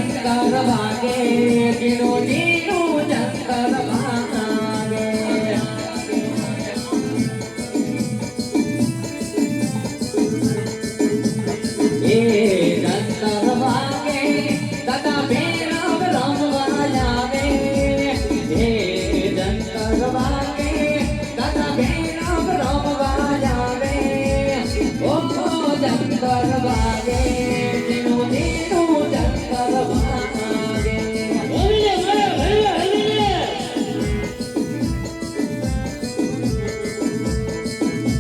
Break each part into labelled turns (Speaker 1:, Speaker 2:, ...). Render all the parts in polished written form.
Speaker 1: જંતર વાગે જીનું જીનું જંતર વાગે એ જંતર વાગે દાદા ભેરવ રમવા આવે એ જંતર વાગે દાદા ભેરવ રમવા આવે ઓ જંતર વાગે જીનું જીનું જંતર વાગે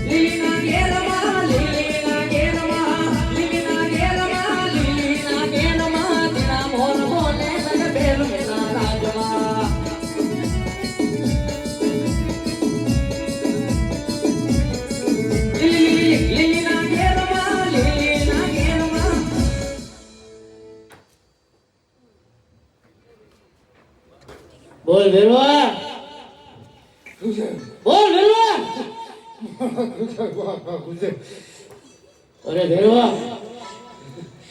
Speaker 1: લીલીના ઘેરમાં લીલીના ઘેરમાં લીલીના ઘેરમાં લીલીના ઘેરમાં તેના મોર બોલે મને ભેરવેના રાજમાં લીલીના ઘેરમાં લીલીના ઘેરમાં
Speaker 2: બોલ ભેરવા બોલ ભેરવા અરે ભેરવા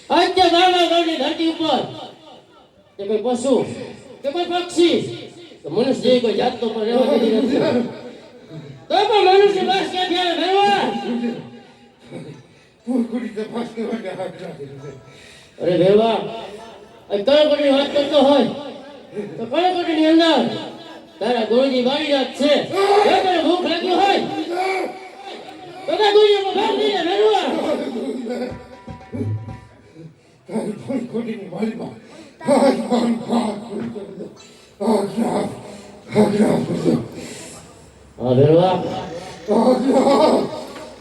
Speaker 2: આજે ગામા ગામની ધરતી ઉપર કે કોઈ પશુ કે કોઈ પક્ષી કે મનુષ્ય જેવી કોઈ જાત તો પણ રહેવા દેતી નથી તો પણ મનુષ્ય બસ ક્યાંથી આવે ભેરવા અરે ભેરવા કળકોટની વાત કરતો હોય તો કળકોટની અંદર તારા ગુરુજી બારીરાજ છે જો તને ભૂખ લાગી હોય તો તારા ગુરુજી ભાગ દઈને ભેરવા હા ભેરવા